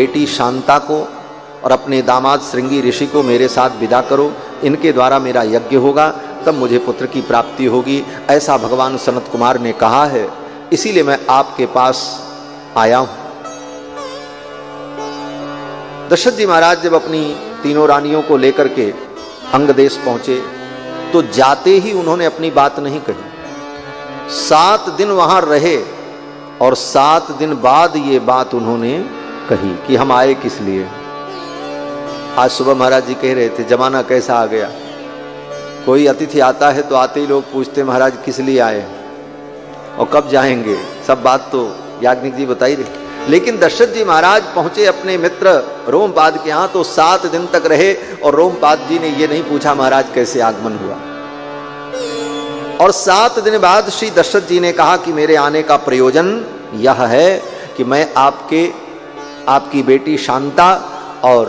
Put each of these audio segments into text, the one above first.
बेटी शांता को और अपने दामाद श्रृंगी ऋषि को मेरे साथ विदा करो, इनके द्वारा मेरा यज्ञ होगा, तब मुझे पुत्र की प्राप्ति होगी। ऐसा भगवान सनत कुमार ने कहा है, इसीलिए मैं आपके पास आया हूं। दशरथ जी महाराज जब अपनी तीनों रानियों को लेकर के अंग देश पहुंचे तो जाते ही उन्होंने अपनी बात नहीं कही। 7 दिन वहां रहे और 7 दिन बाद ये बात उन्होंने कही कि हम आए किस लिए। आज सुबह महाराज जी कह रहे थे जमाना कैसा आ गया, कोई अतिथि आता है तो आते ही लोग पूछते महाराज किस लिए आए और कब जाएंगे। सब बात तो याज्ञनिक जी बताई रहे। लेकिन दशरथ जी महाराज पहुंचे अपने मित्र रोमपाद के यहाँ तो 7 दिन तक रहे और रोमपाद जी ने ये नहीं पूछा महाराज कैसे आगमन हुआ। और 7 दिन बाद श्री दशरथ जी ने कहा कि मेरे आने का प्रयोजन यह है कि मैं आपकी बेटी शांता और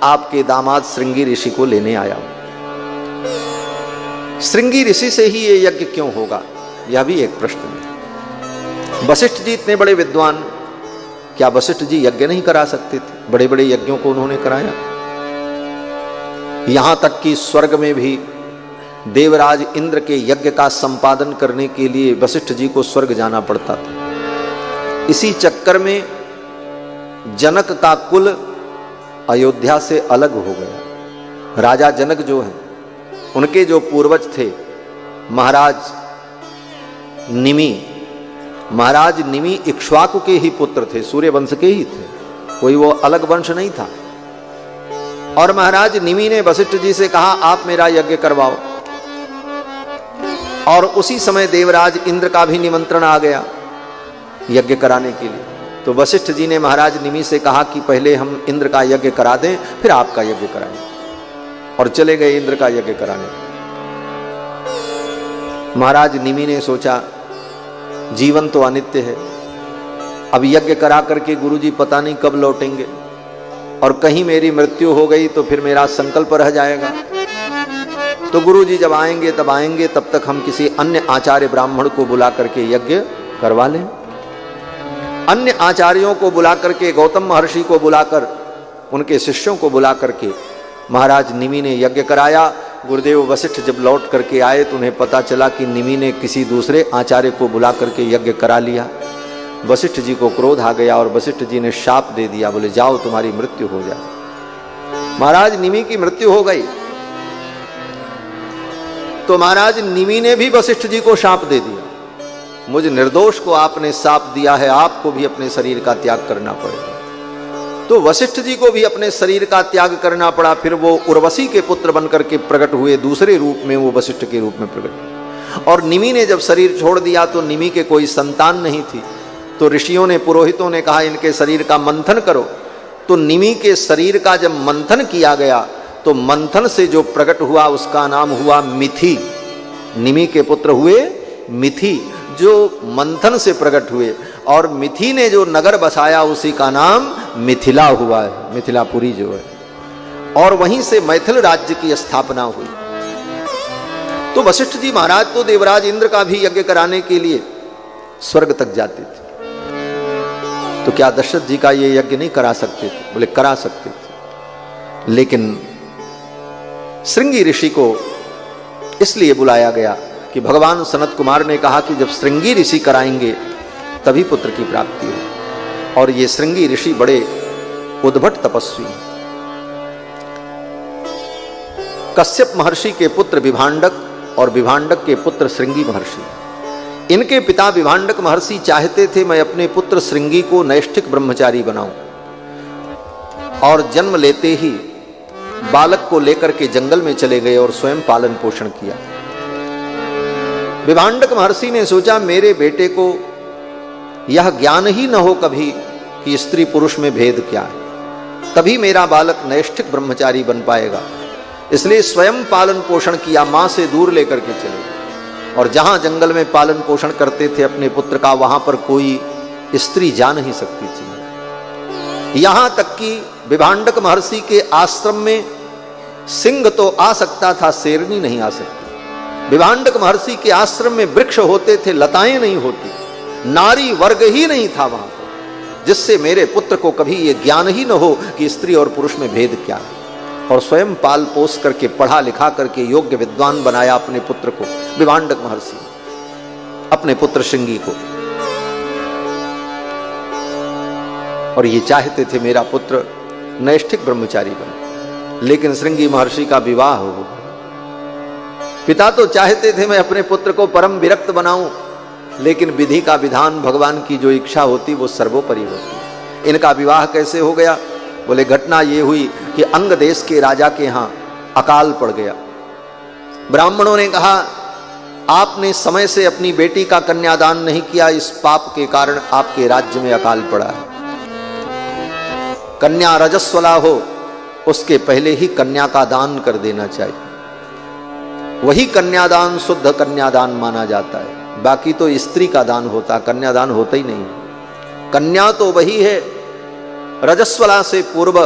आपके दामाद श्रृंगी ऋषि को लेने आया हूं। श्रृंगी ऋषि से ही ये यज्ञ क्यों होगा, यह भी एक प्रश्न है। वशिष्ठ जी इतने बड़े विद्वान, क्या वशिष्ठ जी यज्ञ नहीं करा सकते थे? बड़े बड़े यज्ञों को उन्होंने कराया। यहां तक कि स्वर्ग में भी देवराज इंद्र के यज्ञ का संपादन करने के लिए वशिष्ठ जी को स्वर्ग जाना पड़ता था। इसी चक्कर में जनक का कुल अयोध्या से अलग हो गया। राजा जनक जो हैं, उनके जो पूर्वज थे महाराज निमि इक्ष्वाकु के ही पुत्र थे, सूर्य वंश के ही थे, कोई वो अलग वंश नहीं था। और महाराज निमि ने वशिष्ठ जी से कहा आप मेरा यज्ञ करवाओ। और उसी समय देवराज इंद्र का भी निमंत्रण आ गया यज्ञ कराने के लिए। तो वशिष्ठ जी ने महाराज निमि से कहा कि पहले हम इंद्र का यज्ञ करा दें, फिर आपका यज्ञ कराएं। और चले गए इंद्र का यज्ञ कराने। महाराज निमि ने सोचा जीवन तो अनित्य है, अब यज्ञ करा करके गुरुजी पता नहीं कब लौटेंगे, और कहीं मेरी मृत्यु हो गई तो फिर मेरा संकल्प रह जाएगा। तो गुरुजी जब आएंगे तब आएंगे, तब तक हम किसी अन्य आचार्य ब्राह्मण को बुला करके यज्ञ करवा लें। अन्य आचार्यों को बुला करके, गौतम महर्षि को बुलाकर, उनके शिष्यों को बुला करके महाराज निमि ने यज्ञ कराया। गुरुदेव वशिष्ठ जब लौट करके आए तो उन्हें पता चला कि निमि ने किसी दूसरे आचार्य को बुला करके यज्ञ करा लिया। वशिष्ठ जी को क्रोध आ गया और वशिष्ठ जी ने शाप दे दिया, बोले जाओ तुम्हारी मृत्यु हो जाए। महाराज निमि की मृत्यु हो गई तो महाराज निमि ने भी वशिष्ठ जी को शाप दे दिया, मुझे निर्दोष को आपने शाप दिया है, आपको भी अपने शरीर का त्याग करना पड़ेगा। तो वशिष्ठ जी को भी अपने शरीर का त्याग करना पड़ा। फिर वो उर्वशी के पुत्र बनकर के प्रकट हुए, दूसरे रूप में वो वशिष्ठ के रूप में प्रकट हुए। और निमि ने जब शरीर छोड़ दिया तो निमि के कोई संतान नहीं थी, तो ऋषियों ने, पुरोहितों ने कहा इनके शरीर का मंथन करो। तो निमि के शरीर का जब मंथन किया गया तो मंथन से जो प्रकट हुआ उसका नाम हुआ मिथि। निमि के पुत्र हुए मिथि, जो मंथन से प्रकट हुए। और मिथि ने जो नगर बसाया उसी का नाम मिथिला हुआ है, मिथिलापुरी जो है। और वहीं से मैथिल राज्य की स्थापना हुई। तो वशिष्ठ जी महाराज तो देवराज इंद्र का भी यज्ञ कराने के लिए स्वर्ग तक जाते थे, तो क्या दशरथ जी का ये यज्ञ नहीं करा सकते थे? बोले करा सकते थे, लेकिन श्रृंगी ऋषि को इसलिए बुलाया गया कि भगवान सनत कुमार ने कहा कि जब श्रृंगी ऋषि कराएंगे तभी पुत्र की प्राप्ति हो। और ये श्रृंगी ऋषि बड़े उद्भट तपस्वी, कश्यप महर्षि के पुत्र विभांडक और विभांडक के पुत्र श्रृंगी महर्षि। इनके पिता विभांडक महर्षि चाहते थे मैं अपने पुत्र श्रृंगी को नैष्ठिक ब्रह्मचारी बनाऊं, और जन्म लेते ही बालक को लेकर के जंगल में चले गए और स्वयं पालन पोषण किया। विभांडक महर्षि ने सोचा मेरे बेटे को यह ज्ञान ही न हो कभी कि स्त्री पुरुष में भेद क्या है, तभी मेरा बालक नैष्ठिक ब्रह्मचारी बन पाएगा। इसलिए स्वयं पालन पोषण किया, मां से दूर लेकर के चले। और जहां जंगल में पालन पोषण करते थे अपने पुत्र का, वहां पर कोई स्त्री जा नहीं सकती थी। यहां तक कि विभांडक महर्षि के आश्रम में सिंह तो आ सकता था, शेरनी नहीं आ सकती। विभांडक महर्षि के आश्रम में वृक्ष होते थे, लताएं नहीं होती, नारी वर्ग ही नहीं था वहां पर। जिससे मेरे पुत्र को कभी ये ज्ञान ही न हो कि स्त्री और पुरुष में भेद क्या है। और स्वयं पाल पोस करके पढ़ा लिखा करके योग्य विद्वान बनाया अपने पुत्र को, विभांडक महर्षि अपने पुत्र श्रृंगी को। और ये चाहते थे मेरा पुत्र नैष्ठिक ब्रह्मचारी बने, लेकिन श्रृंगी महर्षि का विवाह हो। पिता तो चाहते थे मैं अपने पुत्र को परम विरक्त बनाऊं, लेकिन विधि का विधान, भगवान की जो इच्छा होती वो सर्वोपरि होती। इनका विवाह कैसे हो गया? बोले घटना ये हुई कि अंग देश के राजा के यहां अकाल पड़ गया। ब्राह्मणों ने कहा आपने समय से अपनी बेटी का कन्यादान नहीं किया, इस पाप के कारण आपके राज्य में अकाल पड़ा है। कन्या रजस्वला हो उसके पहले ही कन्या का दान कर देना चाहिए, वही कन्यादान शुद्ध कन्यादान माना जाता है। बाकी तो स्त्री का दान होता, कन्यादान होता ही नहीं। कन्या तो वही है, रजस्वला से पूर्व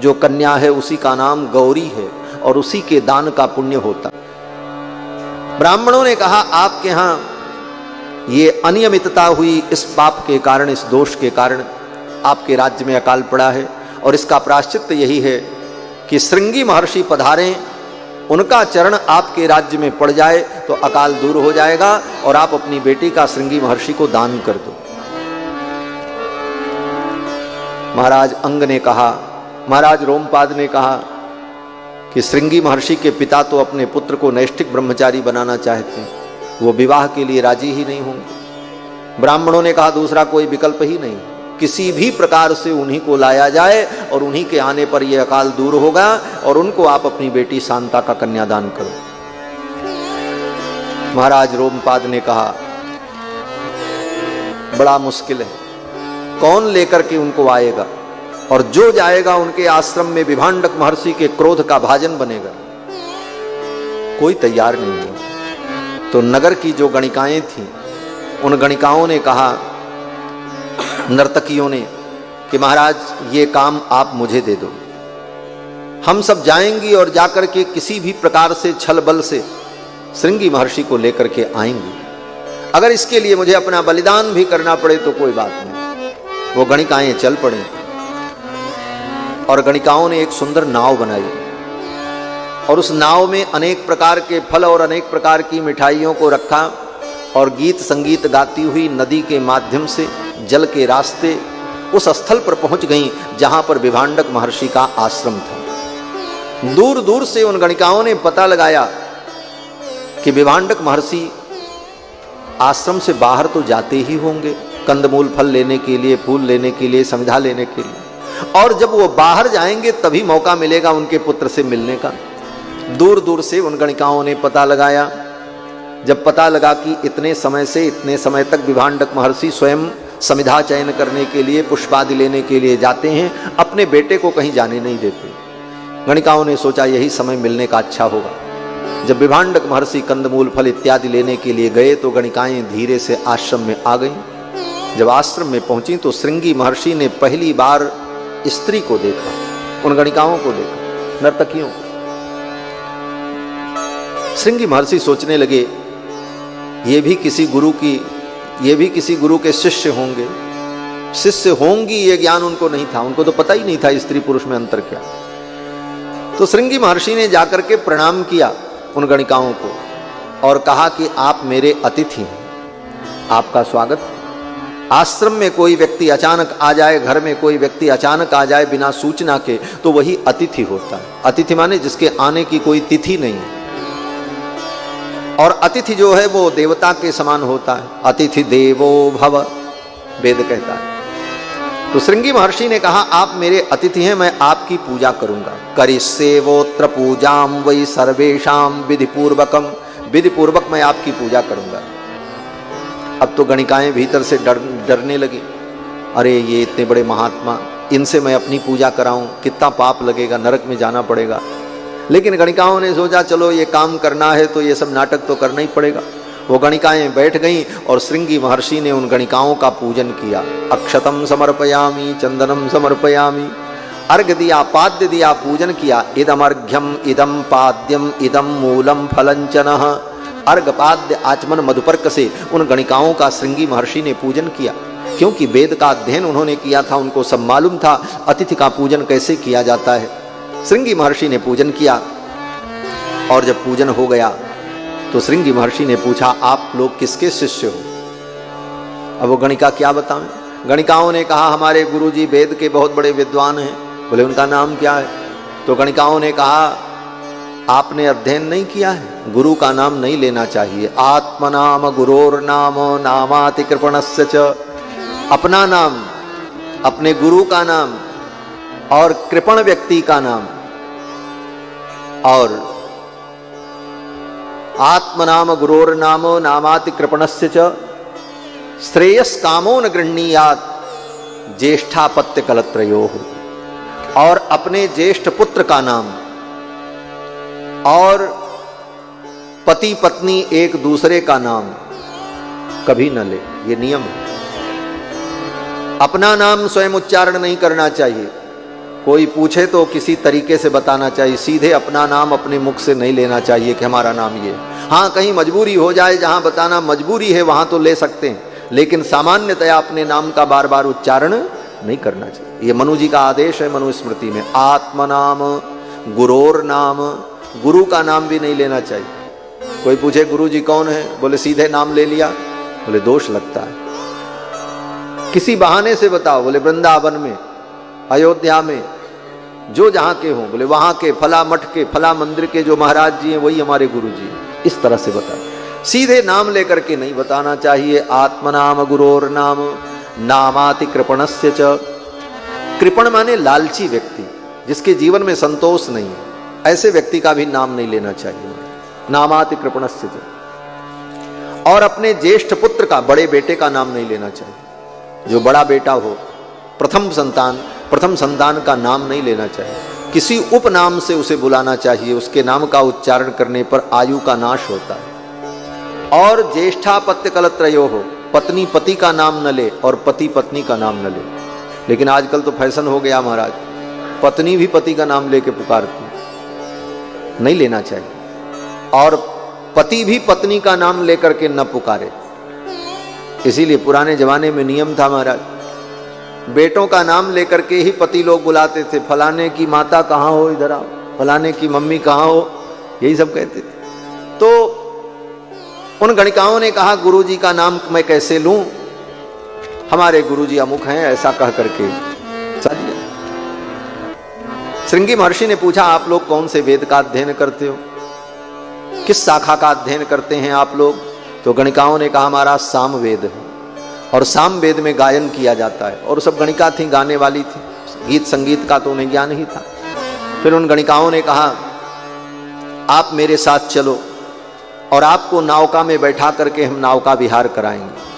जो कन्या है उसी का नाम गौरी है और उसी के दान का पुण्य होता। ब्राह्मणों ने कहा आपके यहां ये अनियमितता हुई, इस पाप के कारण, इस दोष के कारण आपके राज्य में अकाल पड़ा है, और इसका प्रायश्चित यही है कि श्रृंगी महर्षि पधारें, उनका चरण आपके राज्य में पड़ जाए तो अकाल दूर हो जाएगा और आप अपनी बेटी का श्रृंगी महर्षि को दान कर दो। महाराज अंग ने कहा, महाराज रोमपाद ने कहा कि श्रृंगी महर्षि के पिता तो अपने पुत्र को नैष्ठिक ब्रह्मचारी बनाना चाहते हैं, वो विवाह के लिए राजी ही नहीं होंगे। ब्राह्मणों ने कहा दूसरा कोई विकल्प ही नहीं, किसी भी प्रकार से उन्हीं को लाया जाए और उन्हीं के आने पर यह अकाल दूर होगा और उनको आप अपनी बेटी शांता का कन्यादान करो। महाराज रोमपाद ने कहा बड़ा मुश्किल है, कौन लेकर के उनको आएगा, और जो जाएगा उनके आश्रम में विभांडक महर्षि के क्रोध का भाजन बनेगा। कोई तैयार नहीं है। तो नगर की जो गणिकाएं थीं, उन गणिकाओं ने कहा नर्तकियों ने कि महाराज ये काम आप मुझे दे दो, हम सब जाएंगी और जाकर के किसी भी प्रकार से छल बल से श्रृंगी महर्षि को लेकर के आएंगी। अगर इसके लिए मुझे अपना बलिदान भी करना पड़े तो कोई बात नहीं। वो गणिकाएं चल पड़ी और गणिकाओं ने एक सुंदर नाव बनाई और उस नाव में अनेक प्रकार के फल और अनेक प्रकार की मिठाइयों को रखा और गीत संगीत गाती हुई नदी के माध्यम से जल के रास्ते उस स्थल पर पहुंच गईं जहां पर विभांडक महर्षि का आश्रम था। दूर दूर से उन गणिकाओं ने पता लगाया कि विभांडक महर्षि आश्रम से बाहर तो जाते ही होंगे, कंदमूल फल लेने के लिए, फूल लेने के लिए, संविधा लेने के लिए, और जब वो बाहर जाएंगे तभी मौका मिलेगा उनके पुत्र से मिलने का। दूर दूर से उन गणिकाओं ने पता लगाया। जब पता लगा कि इतने समय से इतने समय तक विभांडक महर्षि स्वयं संविधा चयन करने के लिए, पुष्पादि लेने के लिए जाते हैं, अपने बेटे को कहीं जाने नहीं देते, गणिकाओं ने सोचा यही समय मिलने का अच्छा होगा। जब विभांडक महर्षि कंदमूल फल इत्यादि लेने के लिए गए तो गणिकाएं धीरे से आश्रम में आ गईं। जब आश्रम में पहुंची तो श्रृंगी महर्षि ने पहली बार स्त्री को देखा, उन गणिकाओं को देखा, नर्तकियों को। श्रृंगी महर्षि सोचने लगे ये भी किसी गुरु के शिष्य होंगे, शिष्य होंगी, ये ज्ञान उनको नहीं था, उनको तो पता ही नहीं था स्त्री पुरुष में अंतर क्या। तो श्रृंगी महर्षि ने जाकर के प्रणाम किया उन गणिकाओं को और कहा कि आप मेरे अतिथि हैं, आपका स्वागत। आश्रम में कोई व्यक्ति अचानक आ जाए, घर में कोई व्यक्ति अचानक आ जाए बिना सूचना के, तो वही अतिथि होता है। अतिथि माने जिसके आने की कोई तिथि नहीं है, और अतिथि जो है वो देवता के समान होता है। अतिथि देवो भव, वेद कहता है। तो श्रृंगी महर्षि ने कहा आप मेरे अतिथि हैं, मैं आपकी पूजा करूंगा। करिष्येवोत्र पूजाम वै सर्वेषाम विधिपूर्वकम, विधिपूर्वक मैं आपकी पूजा करूंगा। अब तो गणिकाएं भीतर से डरने लगी, अरे ये इतने बड़े महात्मा, इनसे मैं अपनी पूजा कराऊं, कितना पाप लगेगा, नरक में जाना पड़ेगा। लेकिन गणिकाओं ने सोचा चलो ये काम करना है तो ये सब नाटक तो करना ही पड़ेगा। वो गणिकाएं बैठ गईं और श्रृंगी महर्षि ने उन गणिकाओं का पूजन किया। अक्षतम समर्पयामि, चंदनम समर्पयामि, अर्घ्य दिया, पाद्य दिया, पूजन किया। इदम अर्घ्यम इदम पाद्यम इदम मूलम फलंचनः, अर्घ पाद्य आचमन मधुपर्क से उन गणिकाओं का श्रृंगी महर्षि ने पूजन किया क्योंकि वेद का अध्ययन उन्होंने किया था, उनको सब मालूम था अतिथि का पूजन कैसे किया जाता है। श्रृंगी महर्षि ने पूजन किया और जब पूजन हो गया तो श्रृंगी महर्षि ने पूछा, आप लोग किसके शिष्य हो? अब वो गणिका क्या बताएं? गणिकाओं ने कहा, हमारे गुरुजी वेद के बहुत बड़े विद्वान हैं। बोले उनका नाम क्या है? तो गणिकाओं ने कहा, आपने अध्ययन नहीं किया है, गुरु का नाम नहीं लेना चाहिए। आत्मनाम गुरोर नाम नामाति कृपणस्य च। अपना नाम, अपने गुरु का नाम और कृपण व्यक्ति का नाम, और आत्मनाम गुरोर नाम नामाति कृपणस्य च श्रेयस कामो न गृह्णीयात् ज्येष्ठापत्य कलत्रयोः। और अपने ज्येष्ठ पुत्र का नाम और पति पत्नी एक दूसरे का नाम कभी न ले, ये नियम है। अपना नाम स्वयं उच्चारण नहीं करना चाहिए। कोई पूछे तो किसी तरीके से बताना चाहिए, सीधे अपना नाम अपने मुख से नहीं लेना चाहिए कि हमारा नाम ये। हाँ, कहीं मजबूरी हो जाए, जहां बताना मजबूरी है वहां तो ले सकते हैं, लेकिन सामान्यतया अपने नाम का बार बार उच्चारण नहीं करना चाहिए। ये मनु जी का आदेश है मनुस्मृति में, आत्मनाम गुरोर नाम, गुरु का नाम भी नहीं लेना चाहिए। कोई पूछे गुरु जी कौन है? बोले सीधे नाम ले लिया, बोले दोष लगता है। किसी बहाने से बताओ, बोले वृंदावन में, अयोध्या में, जो जहां के हों, बोले वहां के फला मठ के फला मंदिर के जो महाराज जी हैं वही हमारे गुरु जी हैं, इस तरह से बताओ। सीधे नाम लेकर के नहीं बताना चाहिए। आत्मनाम गुरोर नाम नामाति कृपणस्य च। कृपण माने लालची व्यक्ति, जिसके जीवन में संतोष नहीं है, ऐसे व्यक्ति का भी नाम नहीं लेना चाहिए। नामाति कृपणस्य च। और अपने ज्येष्ठ पुत्र का, बड़े बेटे का नाम नहीं लेना चाहिए। जो बड़ा बेटा हो, प्रथम संतान का नाम नहीं लेना चाहिए। किसी उपनाम से उसे बुलाना चाहिए, उसके नाम का उच्चारण करने पर आयु का नाश होता है। और ज्येष्ठापत्य कलत्रयो हो, पत्नी पति का नाम न ले और पति पत्नी का नाम न ले। लेकिन आजकल तो फैशन हो गया महाराज, पत्नी भी पति का नाम लेके पुकारती, नहीं लेना चाहिए। और पति भी पत्नी का नाम लेकर के न पुकारे। इसीलिए पुराने जमाने में नियम था महाराज, बेटों का नाम लेकर के ही पति लोग बुलाते थे। फलाने की माता कहाँ हो, इधर आओ, फलाने की मम्मी कहाँ हो, यही सब कहते थे। तो उन गणिकाओं ने कहा, गुरुजी का नाम मैं कैसे लूं, हमारे गुरुजी अमुक हैं, ऐसा कह करके चलिए। श्रृंगी महर्षि ने पूछा, आप लोग कौन से वेद का अध्ययन करते हो, किस शाखा का अध्ययन करते हैं आप लोग? तो गणिकाओं ने कहा, हमारा साम वेद है, और साम वेद में गायन किया जाता है। और सब गणिका थी, गाने वाली थी, गीत संगीत का तो उन्हें ज्ञान ही था। फिर उन गणिकाओं ने कहा, आप मेरे साथ चलो और आपको नौका में बैठा करके हम नौका विहार कराएंगे।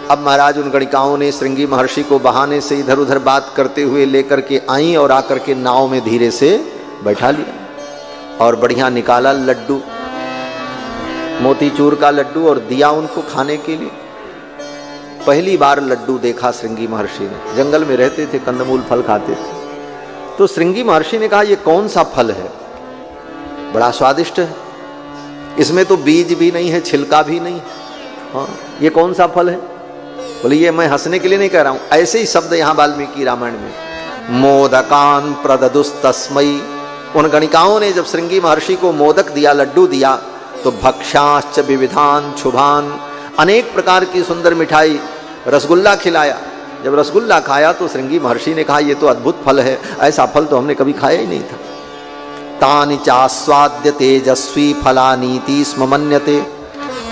अब महाराज उन गणिकाओं ने श्रृंगी महर्षि को बहाने से इधर उधर बात करते हुए लेकर के आई और आकर के नाव में धीरे से बैठा लिया और बढ़िया निकाला लड्डू, मोतीचूर का लड्डू, और दिया उनको खाने के लिए। पहली बार लड्डू देखा श्रृंगी महर्षि ने। जंगल में रहते थे, कंदमूल फल खाते थे। तो श्रृंगी महर्षि ने कहा, ये कौन सा फल है, बड़ा स्वादिष्ट है, इसमें तो बीज भी नहीं है, छिलका भी नहीं। हाँ, ये कौन सा फल है? बोले ये मैं हंसने के लिए नहीं कह रहा हूं, ऐसे ही शब्द यहां वाल्मीकि रामायण में। मोदकान प्रददुस्तस्मै। उन गणिकाओं ने जब श्रृंगी महर्षि को मोदक दिया, लड्डू दिया, तो भक्षाश्च विविधान शुभान, अनेक प्रकार की सुंदर मिठाई, रसगुल्ला खिलाया। जब रसगुल्ला खाया तो श्रृंगी महर्षि ने कहा, ये तो अद्भुत फल है, ऐसा फल तो हमने कभी खाया ही नहीं था। तानि चास्वाद्य तेजस्वी फलानीति स्म मन्यते।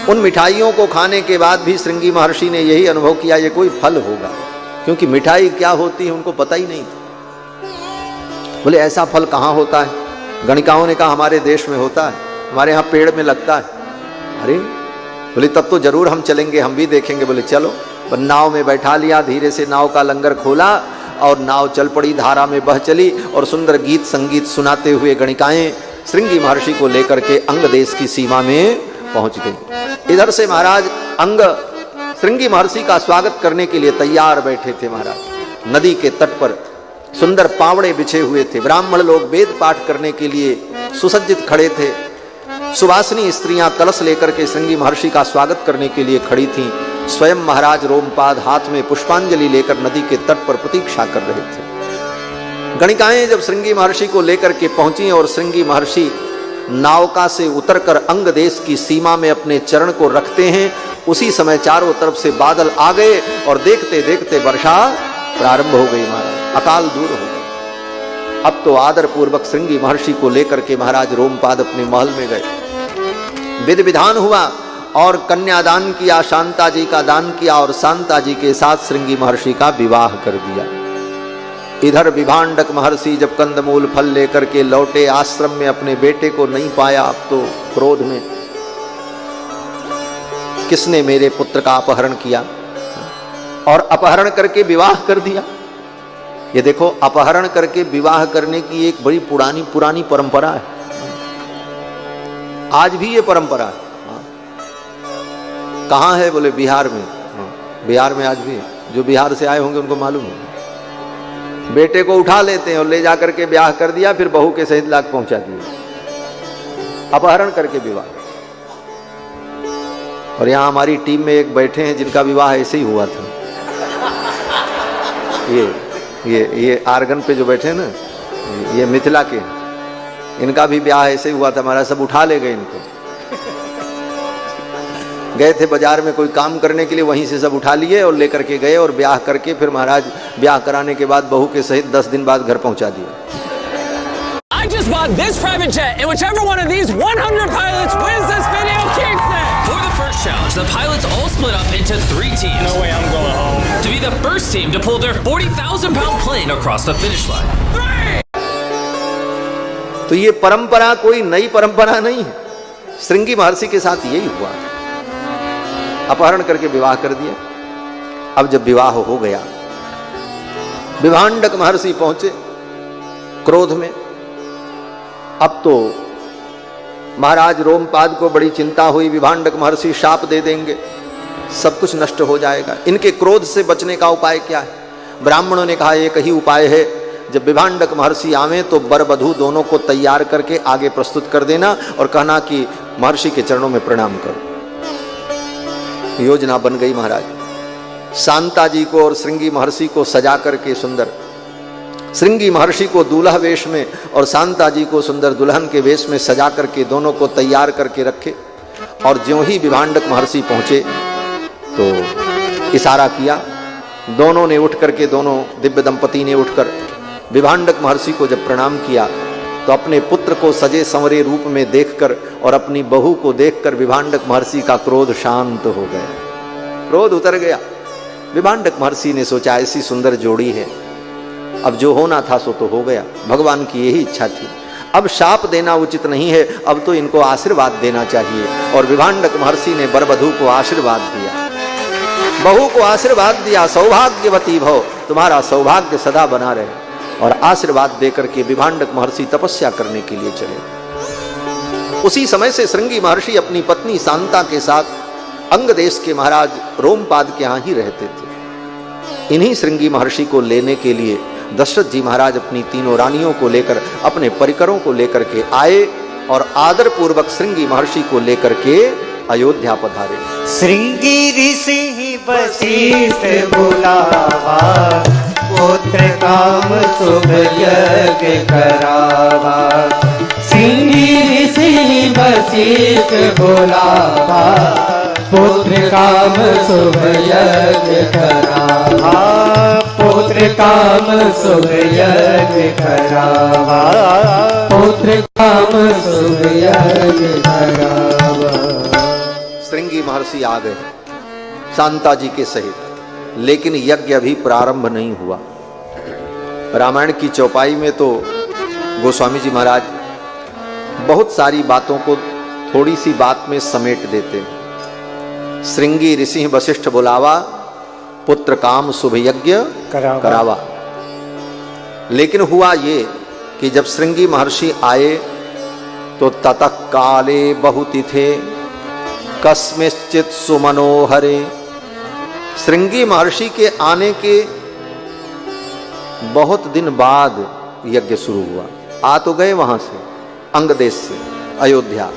उन मिठाइयों को खाने के बाद भी श्रृंगी महर्षि ने यही अनुभव किया, ये कोई फल होगा, क्योंकि मिठाई क्या होती है उनको पता ही नहीं था। बोले ऐसा फल कहाँ होता है? गणिकाओं ने कहा, हमारे देश में होता है, हमारे यहाँ पेड़ में लगता है। अरे बोले तब तो जरूर हम चलेंगे, हम भी देखेंगे। बोले चलो। नाव में बैठा लिया, धीरे से नाव का लंगर खोला और नाव चल पड़ी, धारा में बह चली और सुंदर गीत संगीत सुनाते हुए गणिकाएं श्रृंगी महर्षि को लेकर के अंग देश की सीमा में पहुंच गई। इधर से महाराज अंग श्रृंगी महर्षि का स्वागत करने के लिए तैयार बैठे थे। महाराज नदी के तट पर सुंदर पावड़े बिछे हुए थे, ब्राह्मण लोग वेद पाठ करने के लिए सुसज्जित खड़े थे। सुवासिनी स्त्रियां कलश लेकर के श्रृंगी महर्षि का स्वागत करने के लिए खड़ी थीं। स्वयं महाराज रोमपाद हाथ में पुष्पांजलि लेकर नदी के तट पर प्रतीक्षा कर रहे थे। गणिकाएं जब श्रृंगी महर्षि को लेकर के पहुंची और श्रृंगी महर्षि नावका से उतरकर अंग देश की सीमा में अपने चरण को रखते हैं, उसी समय चारों तरफ से बादल आ गए और देखते देखते वर्षा प्रारंभ हो गई। महाराज अकाल दूर हो गई। अब तो आदर पूर्वक श्रृंगी महर्षि को लेकर के महाराज रोमपाद अपने महल में गए। विधि विधान हुआ और कन्यादान किया, शांता जी का दान किया और शांता जी के साथ श्रृंगी महर्षि का विवाह कर दिया। इधर विभांडक महर्षि जब कंदमूल फल लेकर के लौटे आश्रम में, अपने बेटे को नहीं पाया। अब तो क्रोध में, किसने मेरे पुत्र का अपहरण किया और अपहरण करके विवाह कर दिया। ये देखो, अपहरण करके विवाह करने की एक बड़ी पुरानी परंपरा है। आज भी ये परंपरा है। कहाँ है? बोले बिहार में। बिहार में आज भी, जो बिहार से आए होंगे उनको मालूम है। बेटे को उठा लेते हैं और ले जाकर के ब्याह कर दिया, फिर बहू के सहित लाख पहुंचा दिया, अपहरण करके विवाह। और यहां हमारी टीम में एक बैठे हैं जिनका विवाह ऐसे ही हुआ था। ये आर्गन पे जो बैठे हैं ना, ये मिथिला के, इनका भी ब्याह ऐसे ही हुआ था। हमारा सब उठा ले गए इनको। गए थे बाजार में कोई काम करने के लिए, वहीं से सब उठा लिए और लेकर के गए और ब्याह करके फिर महाराज ब्याह कराने के बाद बहू के सहित 10 दिन बाद घर पहुंचा दिया। I just bought this private jet, and whichever one of these 100 pilots wins this video keeps it. For the first challenge, the pilots all split up into 3 teams. No way I'm going home. To be the first team to pull their 40,000-pound plane across the finish line. 3. तो ये परंपरा कोई नई परंपरा नहीं है। श्रृंगी महर्षि के साथ यही हुआ, अपहरण करके विवाह कर दिया। अब जब विवाह हो गया, विभांडक महर्षि पहुंचे क्रोध में। अब तो महाराज रोमपाद को बड़ी चिंता हुई, विभांडक महर्षि शाप दे देंगे, सब कुछ नष्ट हो जाएगा। इनके क्रोध से बचने का उपाय क्या है? ब्राह्मणों ने कहा एक ही उपाय है, जब विभांडक महर्षि आवे तो वर वधू दोनों को तैयार करके आगे प्रस्तुत कर देना और कहना कि महर्षि के चरणों में प्रणाम करो। योजना बन गई। महाराज शांता जी को और श्रृंगी महर्षि को सजा करके सुंदर, श्रृंगी महर्षि को दूल्हा वेश में और शांता जी को सुंदर दुल्हन के वेश में सजा करके दोनों को तैयार करके रखे। और ज्यों ही विभांडक महर्षि पहुंचे तो इशारा किया। दोनों ने उठ करके, दोनों दिव्य दंपति ने उठकर विभांडक महर्षि को जब प्रणाम किया तो अपने पुत्र को सजे संवरे रूप में देखकर और अपनी बहू को देखकर विभांडक महर्षि का क्रोध शांत हो गया, क्रोध उतर गया। विभांडक महर्षि ने सोचा ऐसी सुंदर जोड़ी है, अब जो होना था सो तो हो गया, भगवान की यही इच्छा थी, अब शाप देना उचित नहीं है, अब तो इनको आशीर्वाद देना चाहिए। और विभांडक महर्षि ने वर वधू को आशीर्वाद दिया, बहू को आशीर्वाद दिया, सौभाग्यवती भव, तुम्हारा सौभाग्य सदा बना रहे। और आशीर्वाद देकर के विभांडक महर्षि तपस्या करने के लिए चले। उसी समय से श्रृंगी महर्षि अपनी पत्नी शांता के साथ अंग देश के महाराज रोमपाद के यहाँ ही रहते थे। इन्हीं श्रृंगी महर्षि को लेने के लिए दशरथ जी महाराज अपनी तीनों रानियों को लेकर, अपने परिकरों को लेकर के आए और आदर पूर्वक श्रृंगी महर्षि को लेकर के अयोध्या पधारे। श्रृंगी ऋषि वशिष्ठ बुलावा, पुत्र काम शुभ यज्ञ करावा। श्रृंगी ऋषि वशिष्ठ बुलावा, पुत्र काम शुभ यज्ञ करावा। पुत्र काम शुभ यज्ञ करावा, पुत्र काम शुभ यज्ञ करावा। श्रृंगी महर्षि आ गए शांता जी के सहित, लेकिन यज्ञ अभी प्रारंभ नहीं हुआ। रामायण की चौपाई में तो गोस्वामी जी महाराज बहुत सारी बातों को थोड़ी सी बात में समेट देते हैं। श्रृंगी ऋषि वशिष्ठ बुलावा, पुत्र काम शुभ यज्ञ करावा। लेकिन हुआ ये कि जब श्रृंगी महर्षि आए तो ततः काले बहुतिथे कस्मिश्चित् सुमनोहरे। श्रृंगी महर्षि के आने के बहुत दिन बाद यज्ञ शुरू हुआ। आ तो गए वहां से, अंग देश से अयोध्या,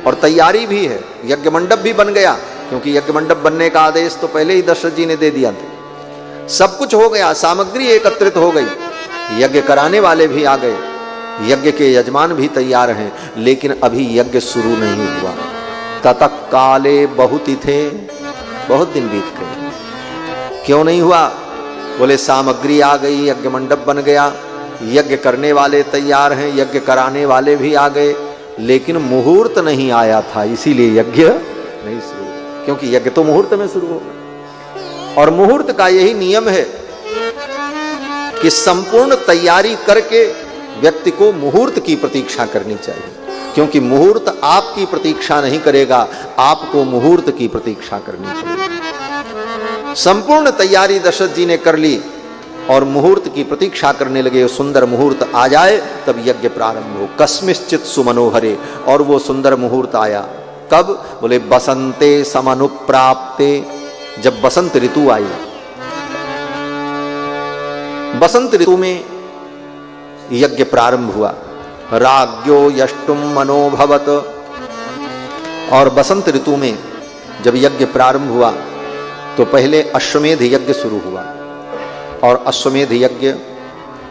और तैयारी भी है, यज्ञ मंडप भी बन गया, क्योंकि यज्ञ मंडप बनने का आदेश तो पहले ही दशरथ जी ने दे दिया था। सब कुछ हो गया, सामग्री एकत्रित हो गई, यज्ञ कराने वाले भी आ गए, यज्ञ के यजमान भी तैयार हैं, लेकिन अभी यज्ञ शुरू नहीं हुआ। ततः काले बहुत ही थे, बहुत दिन बीत गए। क्यों नहीं हुआ? बोले सामग्री आ गई, यज्ञ मंडप बन गया, यज्ञ करने वाले तैयार हैं, यज्ञ कराने वाले भी आ गए, लेकिन मुहूर्त नहीं आया था, इसीलिए यज्ञ नहीं शुरू हुआ। क्योंकि यज्ञ तो मुहूर्त में शुरू होगा, और मुहूर्त का यही नियम है कि संपूर्ण तैयारी करके व्यक्ति को मुहूर्त की प्रतीक्षा करनी चाहिए। क्योंकि मुहूर्त आपकी प्रतीक्षा नहीं करेगा, आपको मुहूर्त की प्रतीक्षा करनी पड़ेगी। संपूर्ण तैयारी दशरथ जी ने कर ली और मुहूर्त की प्रतीक्षा करने लगे। सुंदर मुहूर्त आ जाए तब यज्ञ प्रारंभ हो। कस्मिश्चित सुमनोहरे, और वो सुंदर मुहूर्त आया। कब? बोले बसंते समनुप्राप्ते, जब बसंत ऋतु आई। बसंत ऋतु में यज्ञ प्रारंभ हुआ। राज्ञो यष्टुम मनोभवत, और बसंत ऋतु में जब यज्ञ प्रारंभ हुआ तो पहले अश्वमेध यज्ञ शुरू हुआ, और अश्वमेध यज्ञ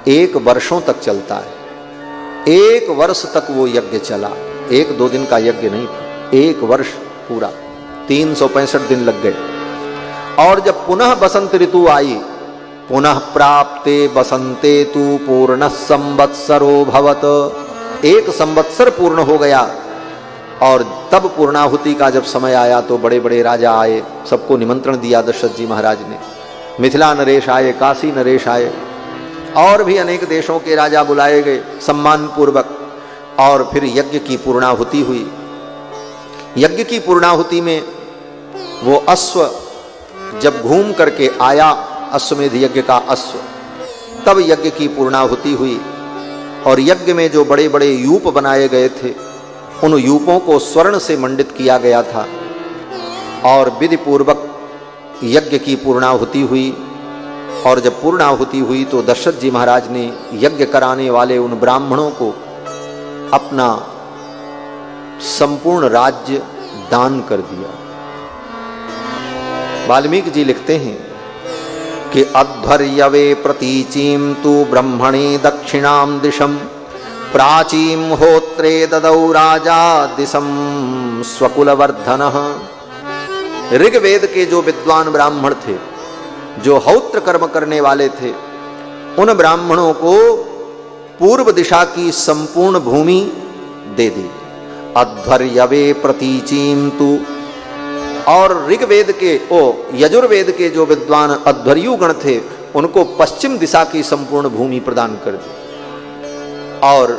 1 वर्षों तक चलता है। 1 वर्ष तक वो यज्ञ चला, 1-2 दिन का यज्ञ नहीं था, 1 वर्ष पूरा, 365 दिन लग गए। और जब पुनः बसंत ऋतु आई, पुनः प्राप्ते बसंते तु पूर्ण संवत्सरो भवत, 1 संवत्सर पूर्ण हो गया। और तब पूर्णाहुति का जब समय आया तो बड़े बड़े राजा आए, सबको निमंत्रण दिया दशरथ जी महाराज ने। मिथिला नरेश आए, काशी नरेश आए, और भी अनेक देशों के राजा बुलाए गए सम्मान पूर्वक। और फिर यज्ञ की पूर्णाहुति हुई। यज्ञ की पूर्णाहुति में वो अश्व जब घूम करके आया, अश्वमेध यज्ञ का अश्व, तब यज्ञ की पूर्णाहुति हुई। और यज्ञ में जो बड़े बड़े यूप बनाए गए थे, उन यूपों को स्वर्ण से मंडित किया गया था। और विधि पूर्वक यज्ञ की पूर्णाहुति हुई। और जब पूर्णाहुति हुई तो दशरथ जी महाराज ने यज्ञ कराने वाले उन ब्राह्मणों को अपना संपूर्ण राज्य दान कर दिया। वाल्मीकि जी लिखते हैं कि अध्वर्यवे प्रतीचीम तु ब्रह्मणे दक्षिणाम दिशम प्राचीम होत्रे ददौ राजा दिशम स्वकुलवर्धनः। ऋग्वेद के जो विद्वान ब्राह्मण थे, जो हौत्र कर्म करने वाले थे, उन ब्राह्मणों को पूर्व दिशा की संपूर्ण भूमि दे दी। अध्वर्यवे प्रतीचीम तु, और ऋग्वेद के यजुर्वेद के जो विद्वान अध्वर्यु गण थे, उनको पश्चिम दिशा की संपूर्ण भूमि प्रदान कर दी। और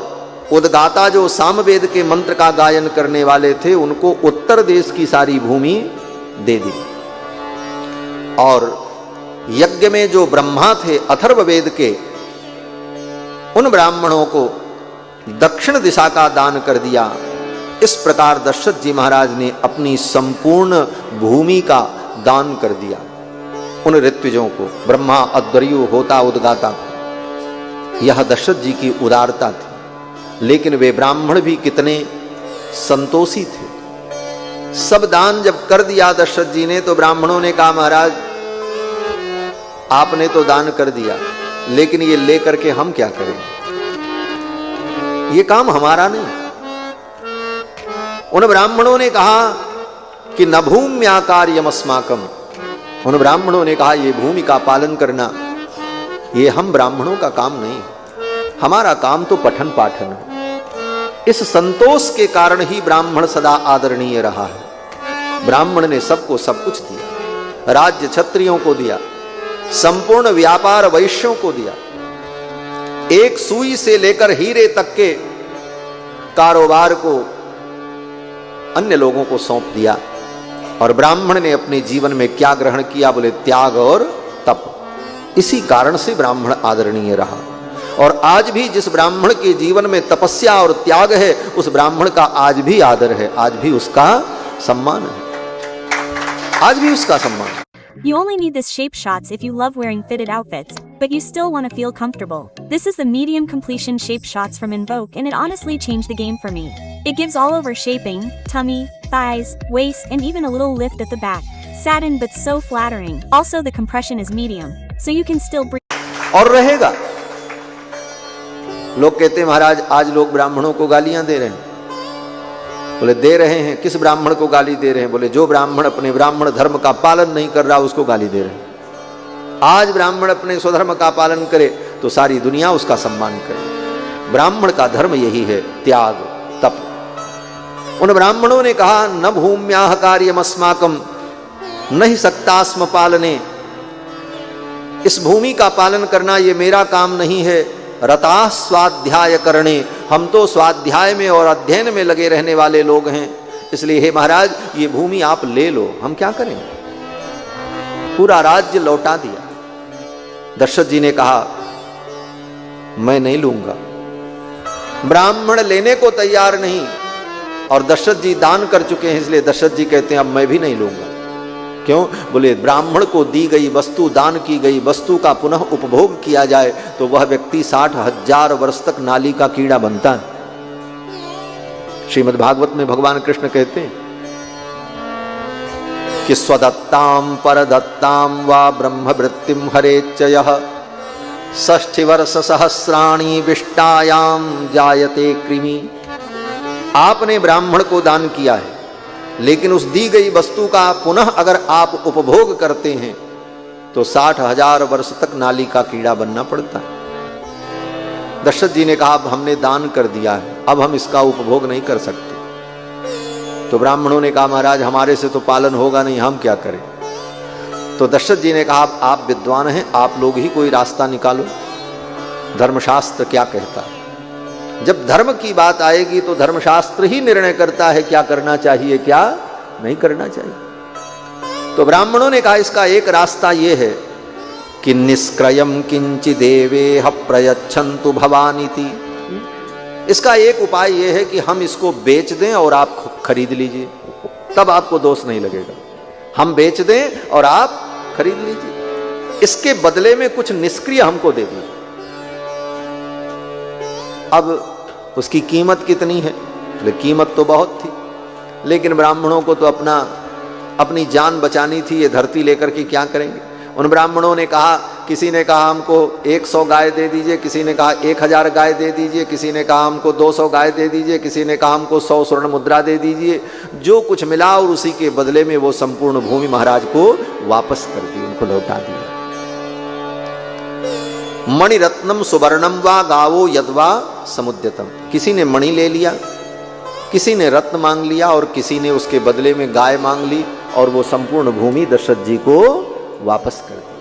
उद्गाता जो सामवेद के मंत्र का गायन करने वाले थे, उनको उत्तर देश की सारी भूमि दे दी। और यज्ञ में जो ब्रह्मा थे अथर्ववेद के, उन ब्राह्मणों को दक्षिण दिशा का दान कर दिया। इस प्रकार दशरथ जी महाराज ने अपनी संपूर्ण भूमि का दान कर दिया उन ऋत्विजों को, ब्रह्मा, अध्वर्यु, होता, उद्गाता को। यह दशरथ जी की उदारता थी। लेकिन वे ब्राह्मण भी कितने संतोषी थे। सब दान जब कर दिया दशरथ जी ने, तो ब्राह्मणों ने कहा महाराज आपने तो दान कर दिया, लेकिन ये लेकर के हम क्या करें, ये काम हमारा नहीं। उन ब्राह्मणों ने कहा कि न भूम्या कार्यम अस्माकम। उन ब्राह्मणों ने कहा ये भूमि का पालन करना ये हम ब्राह्मणों का काम नहीं, हमारा काम तो पठन पाठन है। इस संतोष के कारण ही ब्राह्मण सदा आदरणीय रहा है। ब्राह्मण ने सबको सब कुछ दिया, राज्य क्षत्रियों को दिया, संपूर्ण व्यापार वैश्यों को दिया, एक सुई से लेकर हीरे तक के कारोबार को अन्य लोगों को सौंप दिया। और ब्राह्मण ने अपने जीवन में क्या ग्रहण किया, बोले त्याग और तप। इसी कारण से ब्राह्मण आदरणीय रहा। और आज भी जिस ब्राह्मण के जीवन में तपस्या और त्याग है, उस ब्राह्मण का आज भी आदर है, आज भी उसका सम्मान है, आज भी उसका सम्मान है। You only need this shape shots if you love wearing fitted outfits, but you still want to feel comfortable. This is the medium completion shape shots from Invoke, and it honestly changed the game for me. It gives all over shaping, tummy, thighs, waist and even a little lift at the back. Satin but so flattering. Also the compression is medium, so you can still breathe. और रहेगा। लोग कहते हैं महाराज आज लोग ब्राह्मणों को गालियां दे रहे हैं। बोले दे रहे हैं, किस ब्राह्मण को गाली दे रहे हैं? बोले जो ब्राह्मण अपने ब्राह्मण धर्म का पालन नहीं कर रहा उसको गाली दे रहे हैं। आज ब्राह्मण अपने स्वधर्म का पालन करे तो सारी दुनिया उसका सम्मान करे। ब्राह्मण का धर्म यही है, त्याग, तप। उन ब्राह्मणों ने कहा न भूम्याह कार्यमस्माकं न ही सक्तास्म पालने, इस भूमि का पालन करना ये मेरा काम नहीं है। रताः स्वाध्याय करणे, हम तो स्वाध्याय में और अध्ययन में लगे रहने वाले लोग हैं, इसलिए हे महाराज ये भूमि आप ले लो, हम क्या करेंगे? पूरा राज्य लौटा दिया। दशरथ जी ने कहा मैं नहीं लूंगा। ब्राह्मण लेने को तैयार नहीं, और दशरथ जी दान कर चुके हैं, इसलिए दशरथ जी कहते हैं अब मैं भी नहीं लूंगा। क्यों? बोले ब्राह्मण को दी गई वस्तु, दान की गई वस्तु का पुनः उपभोग किया जाए तो वह व्यक्ति 60,000 वर्ष तक नाली का कीड़ा बनता है। श्रीमद् भागवत में भगवान कृष्ण कहते हैं कि स्वदत्ताम परदत्ताम वा ब्रह्मवृत्तिम हरेच्चयः 60 वर्ष सहस्राणि विष्टायाम जायते कृमि। आपने ब्राह्मण को दान किया है, लेकिन उस दी गई वस्तु का पुनः अगर आप उपभोग करते हैं तो 60,000 वर्ष तक नाली का कीड़ा बनना पड़ता है। दशरथ जी ने कहा अब हमने दान कर दिया है, अब हम इसका उपभोग नहीं कर सकते। तो ब्राह्मणों ने कहा महाराज हमारे से तो पालन होगा नहीं, हम क्या करें? तो दशरथ जी ने कहा आप विद्वान हैं, आप लोग ही कोई रास्ता निकालो। धर्मशास्त्र क्या कहता है? जब धर्म की बात आएगी तो धर्मशास्त्र ही निर्णय करता है क्या करना चाहिए, क्या नहीं करना चाहिए। तो ब्राह्मणों ने कहा इसका एक रास्ता यह है कि निष्क्रयम किंचि देवेह प्रयच्छन्तु भवानीति। इसका एक उपाय यह है कि हम इसको बेच दें और आप खरीद लीजिए, तब आपको दोष नहीं लगेगा। हम बेच दें और आप खरीद लीजिए, इसके बदले में कुछ निष्क्रिय हमको दे दीजिए। अब उसकी कीमत कितनी है? तो कीमत तो बहुत थी, लेकिन ब्राह्मणों को तो अपनी जान बचानी थी, ये धरती लेकर के क्या करेंगे। उन ब्राह्मणों ने कहा, किसी ने कहा हमको 100 गाय दे दीजिए, किसी ने कहा 1000 गाय दे दीजिए, किसी ने कहा हमको 200 गाय दे दीजिए, किसी ने कहा हमको 100 स्वर्ण मुद्रा दे दीजिए। जो कुछ मिला और उसी के बदले में वो संपूर्ण भूमि महाराज को वापस कर दी, उनको लौटा दिया। मणिरत्नम सुवर्णम वा गावो यद्वा समुद्यतम। किसी ने मणि ले लिया, किसी ने रत्न मांग लिया और किसी ने उसके बदले में गाय मांग ली, और वो संपूर्ण भूमि दशरथ जी को वापस कर दी।